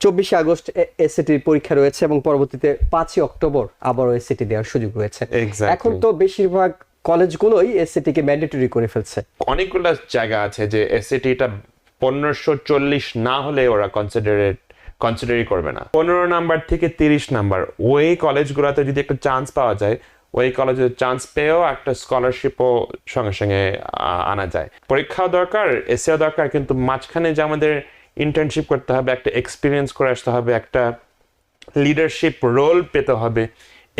24 August এসএটির পরীক্ষা রয়েছে এবং পরবর্তীতে 5 অক্টোবর আবারও এসএটি দেওয়ার সুযোগ রয়েছে। এখন তো বেশিরভাগ কলেজগুলোই এসএটি কে ম্যান্ডেটরি করে ফেলছে। অনেকগুলো জায়গা আছে যে এসএটিটা 1540 না হলে ওরা কনসিডারই করবে না। 15 নাম্বার থেকে 30 নাম্বার ওই কলেজগুলোতে যদি একটা চান্স পাওয়া যায়, ওই কলেজে চান্স পেয়েও একটা স্কলারশিপও সঙ্গে সঙ্গে আনা যায়। পরীক্ষাও দরকার, এসেও দরকার, কিন্তু মাঝখানে যে আমাদের ইন্টার্নশিপ করতে হবে, একটা এক্সপিরিয়েন্স করে আসতে হবে, একটা লিডারশিপ রোল পেতে হবে,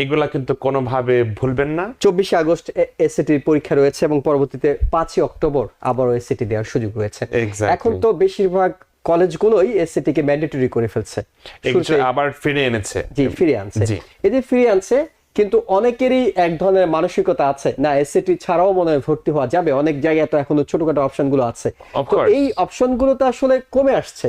এগুলা কিন্তু কোনোভাবে ভুলবেন না। 24 আগস্ট এসএটির পরীক্ষা রয়েছে এবং পরবর্তীতে 5 অক্টোবর আবারও এসএটি দেওয়ার সুযোগ রয়েছে। এখন তো বেশিরভাগ কলেজগুলোই এসএটি কে ম্যান্ডেটরি করে ফেলছে, আবার ফিরে এনেছে। জি, ফিরে আনছে। এদের ফিরে আনছে, কিন্তু অনেকেরই এক ধরনের মানসিকতা আছে, না এসএটি ছাড়াও মনে হয় ভর্তি হওয়া যাবে। অনেক জায়গায় তো এখনো ছোটখাটো অপশনগুলো আছে, তো এই অপশনগুলো তো আসলে কমে আসছে।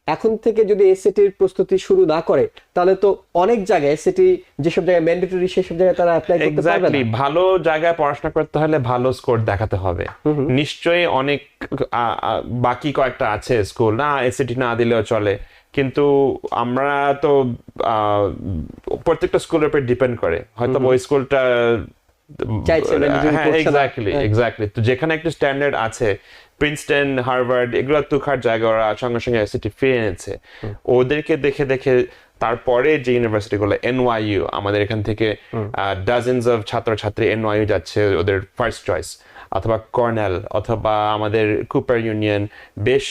এখন থেকে যদি এসএটির প্রস্তুতি শুরু না করে, তাহলে তো অনেক জায়গায় এসএটি যেসব জায়গায় ম্যান্ডেটরি সেসব জায়গায় তারা অ্যাপ্লাই করতে পারবে না। ভালো জায়গায় পড়াশোনা করতে হলে ভালো স্কোর দেখাতে হবে। নিশ্চয়ই অনেক বাকি কয়েকটা আছে স্কুল না এসএটি না দিলেও চলে, কিন্তু আমরা তো প্রত্যেকটা স্কুলের উপর ডিপেন্ড করে, হয়তো ওই স্কুলটা এক্স্যাক্টলি তো যেখানে একটা স্ট্যান্ডার্ড আছে, প্রিন্সটন, হার্ভার্ড, এগুলো তুখার জায়গা, ওরা সঙ্গে সঙ্গে এসএটি ফিরে এনেছে। ওদেরকে দেখে দেখে তারপরে যে ইউনিভার্সিটি গুলো, এনওয়াইইউ, আমাদের এখান থেকে ডাজেন্স অফ ছাত্রছাত্রী এনওয়াইইউ যাচ্ছে ওদের ফার্স্ট চয়েস, অথবা কর্নেল, অথবা আমাদের কুপার ইউনিয়ন, বেশ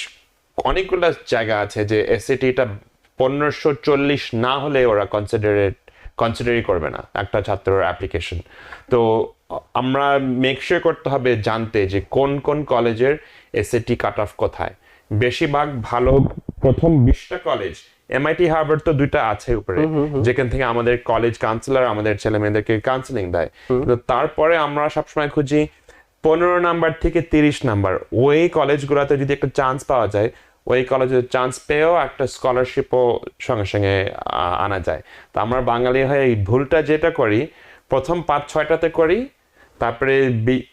অনেকগুলো জায়গা আছে যে এসএটিটা 1540 না হলে ওরা কনসিডারই করবে না একটা ছাত্রের অ্যাপ্লিকেশন। তো আমরা মেক শিওর করতে হবে জানতে যে কোন কোন কলেজের এসএটি কাট অফ কোথায়। বেশিরভাগ ভালো প্রথম 20টা কলেজ, এমআইটি, হার্ভার্ড তো 2টা আছে উপরে, যেখান থেকে আমাদের কলেজ কাউন্সিলর আমাদের ছেলে মেয়েদেরকে কাউন্সিলিং দেয়। তো তারপরে আমরা সবসময় খুঁজি 15 নাম্বার থেকে 30 নাম্বার ওই কলেজগুলোতে যদি একটা চান্স পাওয়া যায়, ওই কলেজে চান্স পেয়েও একটা স্কলারশিপও সঙ্গে সঙ্গে আনা যায়। তো আমরা বাঙালি হয়ে এই ভুলটা যেটা করি, প্রথম 5-6টাতে করি, তারপরে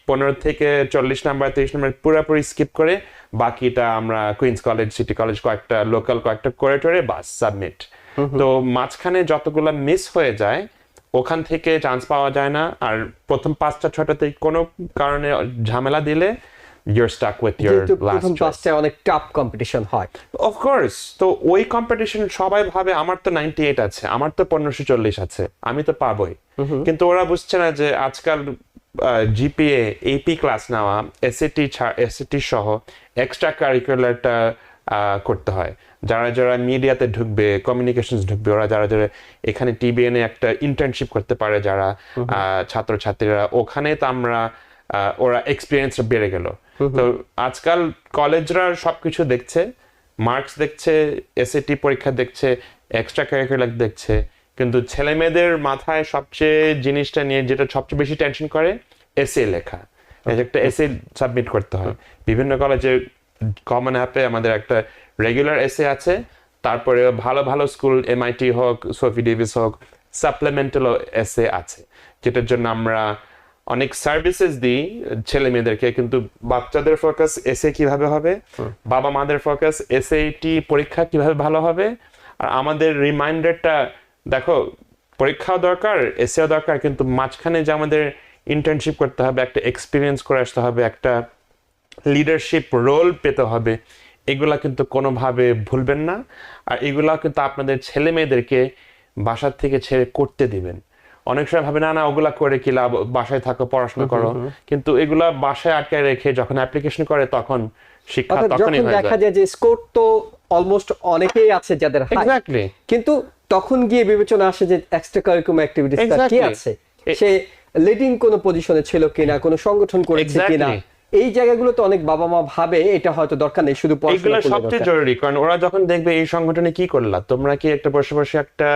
15 থেকে 40 নাম্বার 30 নাম্বার পুরোপুরি স্কিপ করে বাকিটা আমরা কুইন্স কলেজ, সিটি কলেজ, কয়েকটা লোকাল কয়েকটা করে টরে বাস সাবমিট। তো মাঝখানে যতগুলো মিস হয়ে যায় ওখান থেকে চান্স পাওয়া যায় না। আর প্রথম 5-6টাতে কোনো কারণে ঝামেলা দিলে you're stuck with your last choice. প্রথম অনেক টাফ কম্পিটিশন হয়, of course। তো ওই কম্পিটিশন সবাই ভাবে আমার তো 98 আছে, আমার তো 1540 আছে, আমি তো পাবোই। কিন্তু ওরা বুঝছে না যে আজকাল জিপিএ, এপি ক্লাস নেওয়া, এসএটি সহ এক্সট্রা কারিকুলারটা করতে হয়। যারা যারা মিডিয়াতে ঢুকবে, কমিউনিকেশনস ঢুকবে, ওরা যারা যারা এখানে টিবিএন এ একটা ইন্টার্নশিপ করতে পারে, যারা ছাত্রছাত্রীরা, ওখানে তো আমরা ওরা এক্সপিরিয়েন্সটা বেড়ে গেল। তো আজকাল কলেজরা সবকিছু দেখছে, মার্কস দেখছে, এসএটি পরীক্ষা দেখছে, এক্সট্রা কারিকুলার দেখছে, কিন্তু ছেলে মেয়েদের মাথায় সবচেয়ে জিনিসটা নিয়ে যেটা সবচেয়ে বেশি টেনশন করে, এসএ লেখা। একটা এসএ সাবমিট করতে হয়। বিভিন্ন কলেজে কমন অ্যাপে আমাদের একটা রেগুলার এসএ আছে, তারপরে ভালো ভালো স্কুল, এমআইটি হোক, সোফি ডেভিস হোক, সাপ্লিমেন্টাল এসএ আছে, যেটার জন্য আমরা অনেক সার্ভিসেস দিই ছেলে মেয়েদেরকে। কিন্তু বাচ্চাদের ফোকাস এসএ কিভাবে হবে, বাবা মাদের ফোকাস এসএটি পরীক্ষা কিভাবে ভালো হবে। আর আমাদের রিমাইন্ডারটা দেখো, পরীক্ষাও দরকার, এসএও দরকার, কিন্তু মাঝখানে যে আমাদের ইন্টার্নশিপ করতে হবে, একটা এক্সপিরিয়েন্স করে আসতে হবে, একটা লিডারশিপ রোল পেতে হবে, এগুলা কিন্তু কোনোভাবে ভুলবেন না। আর এগুলা কিন্তু আপনাদের ছেলে মেয়েদেরকে বাসার থেকে ছেড়ে করতে দিবেন। অনেক সময় ভাবে না ওগুলা করে কি লাভ, বাসায় থাকো, পড়াশোনা করো, কিন্তু এগুলা বাসায় আটকায় রেখে যখন অ্যাপ্লিকেশন করে তখন শিক্ষা তখনই হয়ে যায়। দেখা যায় যে স্কোর তো অলমোস্ট অনেকেই আছে যাদের হাই, এক্স্যাক্টলি, কিন্তু তখন গিয়ে বিবেচনা আসে যে এক্সট্রা কারিকুলার অ্যাক্টিভিটিসটা কি আছে, সে লিডিং কোন পজিশনে ছিল কিনা, কোন সংগঠন করেছে কিনা, এই জায়গাগুলো তো অনেক বাবা মা ভাবে এটা হয়তো দরকার নেই, শুধু পড়াশোনা করলে। এগুলো সবচেয়ে জরুরি, কারণ ওরা যখন দেখবে এই সংগঠনে কি করলা, তোমরা কি একটা বসে বসে একটা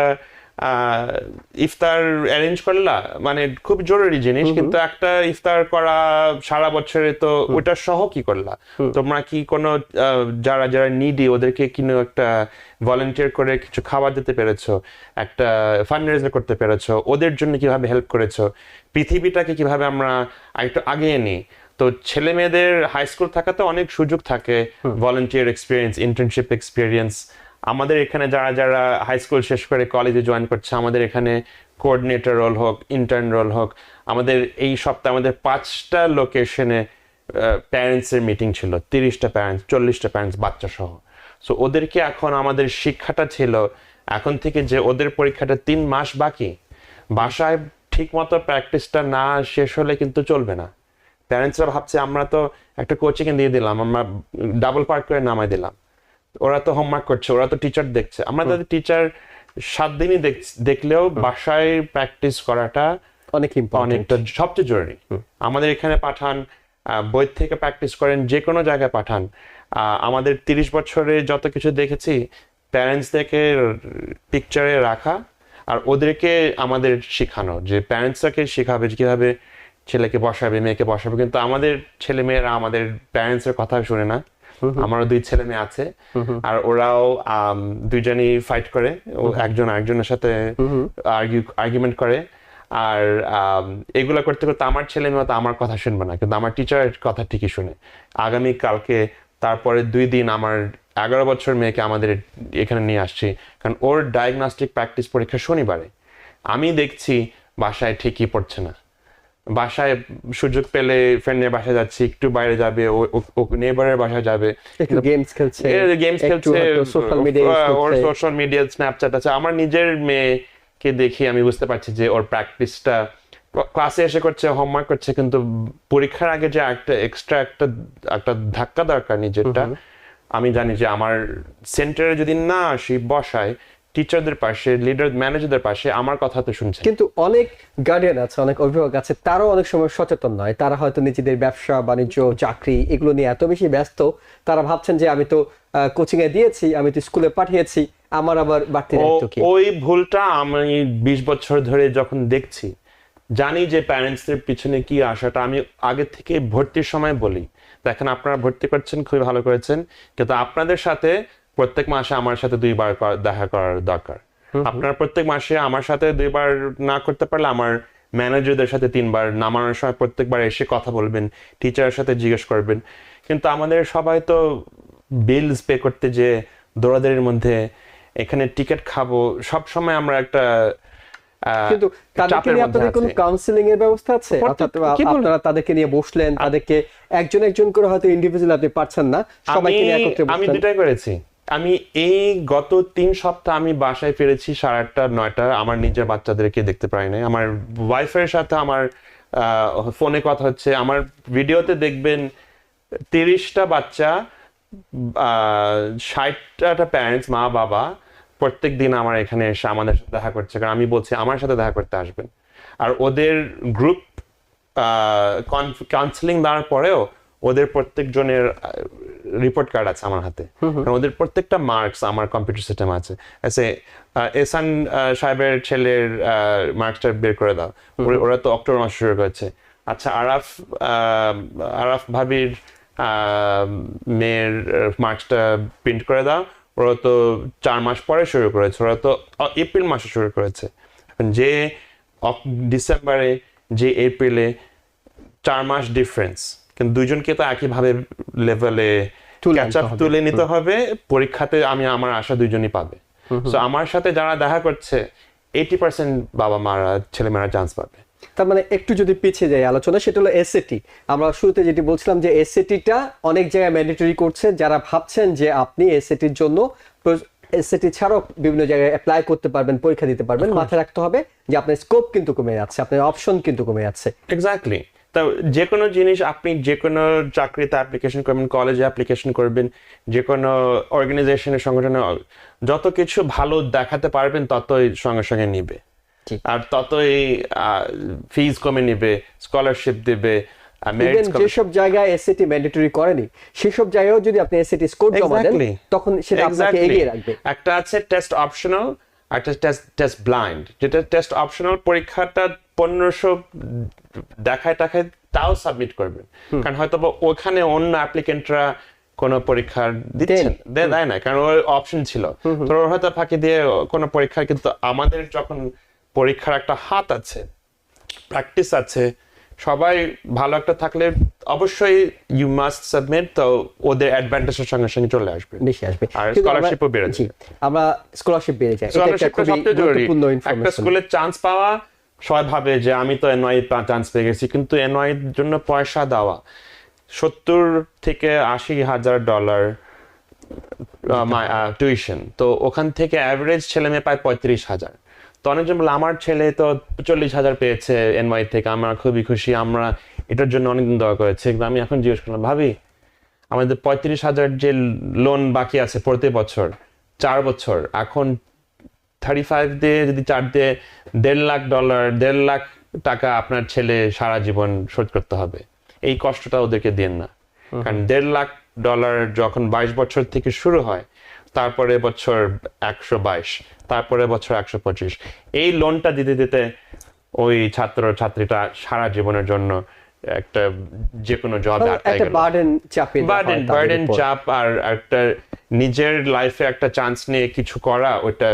ইফতার অ্যারেঞ্জ করলা, মানে খুব জরুরি জিনিস, কিন্তু একটা ইফতার করা সারা বছরে তো ওটা সহ কি করলা, তোমরা কি কোনো যারা যারা নিডি ওদেরকে কিনো একটা ভলান্টিয়ার করে কিছু খাবার দিতে পেরেছো, একটা ফান্ডরেজার করতে পেরেছো, ওদের জন্য কিভাবে হেল্প করেছো, পৃথিবীটাকে কিভাবে আমরা একটু আগিয়ে নিই। তো ছেলে মেয়েদের হাই স্কুল থাকাতে অনেক সুযোগ থাকে, ভলান্টিয়ার এক্সপিরিয়েন্স, ইন্টার্নশিপ এক্সপিরিয়েন্স, আমাদের এখানে যারা যারা হাই স্কুল শেষ করে কলেজে জয়েন করছে, আমাদের এখানে কোঅর্ডিনেটর রোল হোক, ইন্টার্ন রোল হোক, আমাদের এই সপ্তাহে আমাদের 5টা লোকেশনে প্যারেন্টসের মিটিং ছিল, 30টা প্যারেন্টস, 40টা প্যারেন্টস, বাচ্চা সহ। সো ওদেরকে এখন আমাদের শিক্ষাটা ছিল এখন থেকে যে ওদের পরীক্ষাটা 3 মাস বাকি, বাসায় ঠিক মতো প্র্যাকটিসটা না শেষ হলে কিন্তু চলবে না। প্যারেন্টসরা ভাবছে আমরা তো একটা কোচিং দিয়ে দিলাম, আমরা ডাবল পার্ক করে নামাই দিলাম, ওরা তো হোমওয়ার্ক করছে, ওরা তো টিচার দেখছে। আমরা তাদের টিচার 7 দিনই দেখলেও বাসায় প্র্যাকটিস করাটা অনেকটা সবচেয়ে জরুরি। আমাদের এখানে পাঠান, বই থেকে প্র্যাকটিস করেন, যে কোনো জায়গায় পাঠান। আমাদের 30 বছরে যত কিছু দেখেছি, প্যারেন্টসদেরকে পিকচারে রাখা আর ওদেরকে আমাদের শেখানো, যে প্যারেন্টসকে শেখাবে কিভাবে ছেলেকে বসাবে, মেয়েকে বসাবে। কিন্তু আমাদের ছেলে মেয়েরা আমাদের প্যারেন্টসের কথা শুনে না। আমারও 2 ছেলে মেয়ে আছে, আর ওরাও দুইজনই ফাইট করে, একজন আরেকজনের সাথে আর্গুমেন্ট করে। আর এগুলা করতে করতে আমার ছেলে মেয়ে তো আমার কথা শুনবে না, কিন্তু আমার টিচারের কথা ঠিকই শুনে। আগামী কালকে তারপরে 2 দিন আমার 11 বছর মেয়েকে আমাদের এখানে নিয়ে আসছি, কারণ ওর ডায়াগনস্টিক প্র্যাকটিস পরীক্ষা শনিবারে। আমি দেখছি বাসায় ঠিকই পড়ছে না, বাসায় সুযোগ পেলে ফ্রেন্ডের বাসায় যাচ্ছে, একটু বাইরে যাবে, ও নেবারের বাসায় যাবে, গেমস খেলছে, সোশ্যাল মিডিয়া স্ন্যাপচ্যাট আছে। আমার নিজের মেয়েকে দেখি আমি বুঝতে পারছি যে ওর প্র্যাকটিসটা ক্লাসে এসে করছে, হোমওয়ার্ক করছে, কিন্তু পরীক্ষার আগে যে একটা এক্সট্রা একটা ধাক্কা দরকার নিজেরটা, আমি জানি যে আমার সেন্টারে যদি না আসি বসায় টিচারদের পাশে, লিডার ম্যানেজারদের পাশে, আমার কথা তো শুনছে। কিন্তু অনেক গার্ডিয়ান আছে, অনেক অভিভাবক আছে, তারাও অনেক সময় সচেতন নয়। তারা হয়তো নিজেদের ব্যবসা বাণিজ্য চাকরি এগুলো নিয়ে এত বেশি ব্যস্ত, তারা ভাবছেন যে আমি তো কোচিং এ দিয়েছি, আমি তো স্কুলে পাঠিয়েছি, আমার আবার বাড়তি দায়িত্ব কি? ওই ভুলটা আমি 20 বছর ধরে যখন দেখছি, জানি যে প্যারেন্টসদের পিছনে কি আশাটা। আমি আগে থেকে ভর্তির সময় বলি, দেখেন আপনারা ভর্তি করছেন, খুবই ভালো করেছেন, কিন্তু আপনাদের সাথে প্রত্যেক মাসে আমার সাথে 2 বার দেখা করার দরকার। আপনারা প্রত্যেক মাসে আমার সাথে 2 বার না করতে পারলে আমার ম্যানেজারদের সাথে 3 বার, নামানোর সময় প্রত্যেকবার এসে কথা বলবেন, টিচারের সাথে জিজ্ঞেস করবেন। কিন্তু আমাদের সবাই তো বিলস পে করতে যে দৌড়াদৌড়ির মধ্যে, এখানে টিকিট খাবো, সব সময় আমরা একটা কিন্তু তাদেরকে নিয়ে আপনাদের কোনো কাউন্সিলিং এর ব্যবস্থা আছে? আপনারা তাদেরকে নিয়ে বসলেন, তাদেরকে একজন একজন করে, হয়তো ইন্ডিভিজুয়াল আপনি পারছেন না, সবাইকে নিয়ে একত্রে বসলেন? আমি দুটাই করেছি। আমি এই গত 3 সপ্তাহ আমি বাসায় ফিরেছি 8:30 9টা, আমার নিজের বাচ্চাদেরকে দেখতে পারি নাই। আমার ওয়াইফের সাথে আমার ফোনে কথা হচ্ছে, আমার ভিডিওতে দেখবেন 30টা বাচ্চা, 60টা প্যারেন্টস, মা বাবা প্রত্যেক দিন আমার এখানে এসে আমাদের সাথে দেখা করছে, কারণ আমি বলছি আমার সাথে দেখা করতে আসবেন। আর ওদের গ্রুপ কাউন্সিলিং দেওয়ার পরেও ওদের প্রত্যেকজনের রিপোর্ট কার্ড আছে আমার হাতে, কারণ ওদের প্রত্যেকটা মার্কস আমার কম্পিউটার সিস্টেম আছে। এসান সাহেবের ছেলের মার্কসটা বের করে দাও, ওরা তো অক্টোবর মাসে শুরু করেছে। আচ্ছা, আরাফ ভাবির মেয়ের মার্কসটা প্রিন্ট করে দাও, ওরা তো 4 মাস পরে শুরু করেছে, ওরা তো এপ্রিল মাসে শুরু করেছে। যে ডিসেম্বরে যে এপ্রিলে 4 মাস ডিফারেন্স, কিন্তু দুইজনকে তো একইভাবে লেভেলে ক্যাচ আপ তুলে নিতে হবে। পরীক্ষাতে আমি আমার আশা দুইজনই পাবে। সো আমার সাথে যারা দেখা করছে 80% বাবা মারা, ছেলেমেয়েরা চান্স পাবে। তার মানে একটু যদি পিছিয়ে যায় আলোচনা, সেটা হলো এসএটি। আমরা শুরুতে যেটি বলছিলাম যে এসএটিটা অনেক জায়গায় ম্যান্ডেটরি করছে। যারা ভাবছেন যে আপনি এসএটির জন্য, এসএটি ছাড়াও বিভিন্ন জায়গায় অ্যাপ্লাই করতে পারবেন, পরীক্ষা দিতে পারবেন, মাথায় রাখতে হবে যে আপনার স্কোপ কিন্তু কমে যাচ্ছে, আপনার অপশন কিন্তু কমে যাচ্ছে। এক্স্যাক্টলি। তা যে কোনো জিনিস আপনি যে কোনো চাকরিতে অ্যাপ্লিকেশন করবেন, কলেজে অ্যাপ্লিকেশন করবেন, যে কোনো অর্গানাইজেশনের সংগঠনে, যত কিছু ভালো দেখাতে পারবেন ততই সঙ্গে সঙ্গে নিবে, আর ততই ফিজ কমে নিবে, স্কলারশিপ দিবে। যেসব জায়গায় এসএটি ম্যান্ডেটরি করেনি সেসব জায়গায়ও যদি আপনি এসএটি স্কোর জমা দেন, তখন সেটা আপনাকে এগিয়ে রাখবে। একটা আছে টেস্ট অপশনাল, একটা টেস্ট ব্লাইন্ড। যেটা টেস্ট অপশনাল, পরীক্ষাটা 1500 দেখায় টাকায় তাও সাবমিট করবেন, কারণ হয়তো ওখানে অন্য অ্যাপ্লিকেন্টরা কোনো পরীক্ষা দিচ্ছেন, দেয় না, কারণ ওর অপশন ছিল, তো ওর হয়তো ফাঁকি দিয়ে কোনো পরীক্ষা। কিন্তু আমাদের যখন পরীক্ষার একটা হাত আছে, প্র্যাকটিস আছে, সবাই ভালো একটা থাকলে অবশ্যই ইউ মাস্ট সাবমিট, তো ওদের অ্যাডভান্টেজের সঙ্গে সঙ্গে চলে আসবে, বেশি আসবে আর কিন্তু আমরা- স্কলারশিপও বেড়ে জি, যাবে। আমরা স্কলারশিপ বেড়ে যায়, এটা একটা স্কলারশিপটা খুবই সবচেয়ে জরুরি। গুরুত্বপূর্ণ একটা ইনফরমেশন। স্কুলে চান্স পাওয়া, সবাই ভাবে যে আমি তো এনওয়াই চান্স পেয়ে গেছি, কিন্তু এনওয়াই এর জন্য পয়সা দেওয়া $70,000-80,000 টিউশন, তো ওখান থেকে অ্যাভারেজ ছেলে মেয়ে পায় 35,000। তো অনেকজন বলে আমার ছেলে তো 40,000 পেয়েছে এনওয়াই থেকে, আমরা খুবই খুশি, আমরা এটার জন্য অনেকদিন দোয়া করেছি। কিন্তু আমি এখন জিজ্ঞেস করলাম, ভাবি আমাদের 35,000 যে লোন বাকি আছে প্রতি বছর 4 বছর, এখন 35 দিয়ে যদি 4 দিয়ে $1.5 লাখ টাকা আপনার ছেলে সারা জীবন শোধ করতে হবে। এই কষ্টটা ওদেরকে দেন না, কারণ $1.5 লাখ যখন 22 বছর থেকে শুরু হয়, তারপরে বছর 122, তারপরে বছর 125, এই লোনটা দিতে দিতে ওই ছাত্র ছাত্রীটা সারা জীবনের জন্য একটা যে কোনো জব আটকায় একটা গেল। বার্ডেন চাপিয়ে দেওয়া হয় তাদের বার্ডেন উপর। চাপ, আর একটা নিজের লাইফে একটা চান্স নিয়ে কিছু করা, ওটা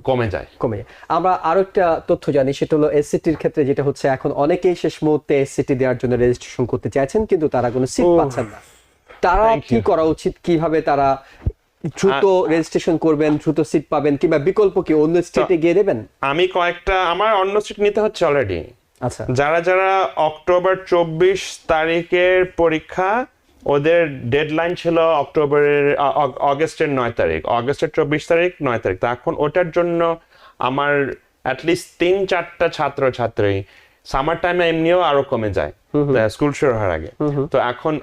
কমে যায়। কমে যায়। আমরা আরো একটা তথ্য জানি, সেটা হলো এসসিটির ক্ষেত্রে যেটা হচ্ছে, এখন অনেকেই শেষ মুহূর্তে এসসিটি দেওয়ার জন্য রেজিস্ট্রেশন করতে চাইছেন কিন্তু তারা কোনো সিট পাচ্ছেন না। তারা Thank কি you. করা উচিত, কিভাবে তারা দ্রুত রেজিস্ট্রেশন করবেন, দ্রুত সিট পাবেন, কিংবা বিকল্প কি অন্য স্টেটে গিয়ে দেবেন? আমি আমার অন্য সিট নিতে হচ্ছে অলরেডি। আচ্ছা, যারা যারা অক্টোবর 24 তারিখের পরীক্ষা, ওদের ডেডলাইন ছিল অগস্টের 9 তারিখ, অগস্টের 24 তারিখ 9 তারিখ। তো এখন ওটার জন্য আমার অ্যাটলিস্ট 3-4টা ছাত্র ছাত্রী, সামার টাইমে এমনিও আরো কমে যায় স্কুল শুরু হওয়ার আগে, তো এখন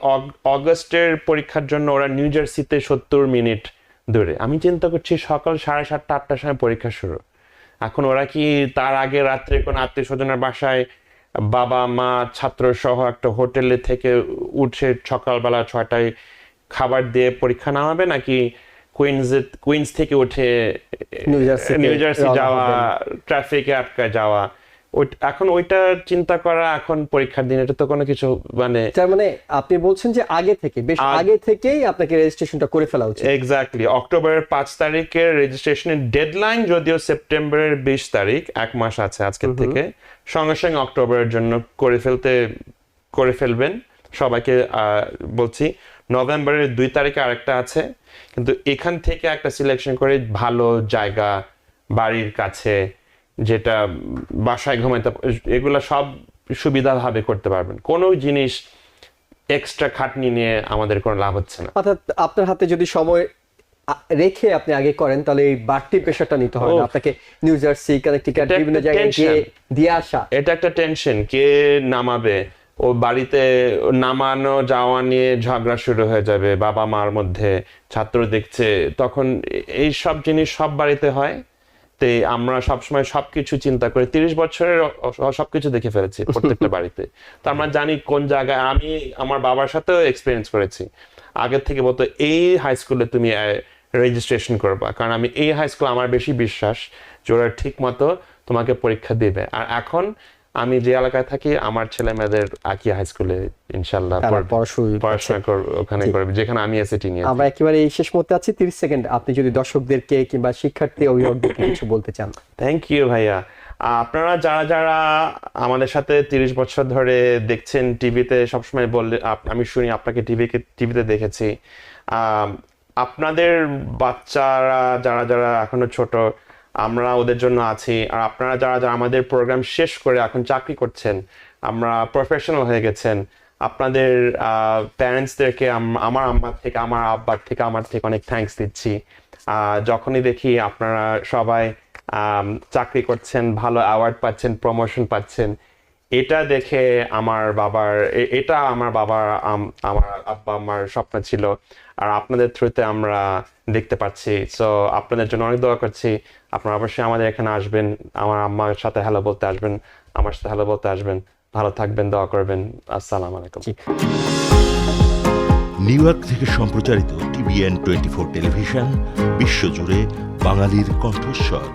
অগস্টের পরীক্ষার জন্য ওরা নিউ জার্সিতে 70 মিনিট দূরে। আমি চিন্তা করছি সকাল 7:30-8টার সময় পরীক্ষা শুরু, এখন ওরা কি তার আগে রাত্রে কোনো আত্মীয় স্বজনের বাসায় বাবা মা ছাত্র সহ একটা হোটেলে থেকে উঠে সকালবেলা 6টায় খাবার দিয়ে পরীক্ষা নামাবে, নাকি কুইন্স থেকে উঠে নিউ জার্সি যাওয়া, ট্রাফিকে আটকা যাওয়া? এখন ওইটা চিন্তা করা এখন পরীক্ষার দিন, এটা তো কোনো কিছু মানে তার মানে আপনি বলছেন যে আগে থেকে, বেশ আগে থেকেই আপনাকে রেজিস্ট্রেশনটা করে ফেলা উচিত। এক্স্যাক্টলি অক্টোবরের 5 তারিখের রেজিস্ট্রেশনের ডেডলাইন, যদিও সেপ্টেম্বরের 20 তারিখ, 1 মাস আছে আজকের থেকে, সঙ্গে সঙ্গে অক্টোবরের জন্য করে ফেলবেন সবাইকে। বলছি নভেম্বরের 2 তারিখে আরেকটা আছে, কিন্তু এখান থেকে একটা সিলেকশন করে ভালো জায়গা, বাড়ির কাছে, যেটা বাসায় ঘুমাইতে, এগুলা সব সুবিধাভাবে করতে পারবেন। কোনো জিনিস এক্সট্রা খাটনি নিয়ে আমাদের কোনো লাভ হচ্ছে না। অর্থাৎ আপনার হাতে যদি সময় রেখে আপনি আগে করেন, তাহলে এই বাড়তি প্রেশারটা নিতে হয় না আপনাকে, নিউ জার্সি, কানেক্টিকাট, এটা বিভিন্ন একটা জায়গায় গিয়ে দিয়ে আসা। এটা একটা টেনশন, কে নামাবে, ও বাড়িতে নামানো যাওয়া নিয়ে ঝগড়া শুরু হয়ে যাবে বাবা মার মধ্যে, ছাত্র দেখছে, তখন এই সব জিনিস সব বাড়িতে হয়। তো আমরা সবসময় সবকিছু চিন্তা করি, 30 বছরের সবকিছু দেখে ফেলেছি প্রত্যেকটা বাড়িতে, তো আমরা জানি কোন জায়গায়। আমি আমার বাবার সাথেও এক্সপিরিয়েন্স করেছি, আগের থেকে বলতো এই হাই স্কুলে তুমি রেজিস্ট্রেশন করবা, কারণ আমি এই হাই স্কুল আমার বেশি বিশ্বাস যে ওরা ঠিক মতো তোমাকে পরীক্ষা দিবে। আর এখন আমি যে এলাকায় থাকি, আমার ছেলে মেয়েদের একই হাই স্কুলে ইনশাল্লাহ পড়াশোনা করবে, ওখানে করবে যেখানে আমি এসএটি নিয়ে। আমরা একেবারে এই শেষ মুহূর্তে আছি, 30 সেকেন্ড আপনি যদি দর্শকদেরকে কিংবা শিক্ষার্থী অভিভাবকদেরকে কিছু বলতে চান। থ্যাংক ইউ ভাইয়া। আপনারা যারা যারা আমাদের সাথে 30 বছর ধরে দেখছেন, টিভিতে সবসময় বললে আমি শুনি আপনাকে টিভিতে দেখেছি, আপনাদের বাচ্চারা যারা যারা এখনো ছোট, আমরা ওদের জন্য আছি। আর আপনারা যারা যারা আমাদের প্রোগ্রাম শেষ করে এখন চাকরি করছেন, আমরা প্রফেশনাল হয়ে গেছেন, আপনাদের প্যারেন্টসদেরকে আমার আম্মার থেকে, আমার আব্বার থেকে, আমার থেকে অনেক থ্যাঙ্কস দিচ্ছি। যখনই দেখি আপনারা সবাই চাকরি করছেন, ভালো অ্যাওয়ার্ড পাচ্ছেন, প্রমোশন পাচ্ছেন, এটা দেখে আমার আব্বা আমার স্বপ্ন ছিল, আর আপনাদের থ্রুতে আমরা দেখতে পাচ্ছি। সো আপনাদের জন্য অনেক দোয়া করছি। আপনারা অবশ্যই আমাদের এখানে আসবেন, আমার আম্মার সাথে হ্যালো বলতে আসবেন, আমার সাথে হ্যালো বলতে আসবেন। ভালো থাকবেন, দোয়া করবেন। আসসালামু আলাইকুম। নিউ ইয়র্ক থেকে সম্প্রচারিত TVN 24 টেলিভিশন, বিশ্বজুড়ে বাঙালির কণ্ঠস্বর।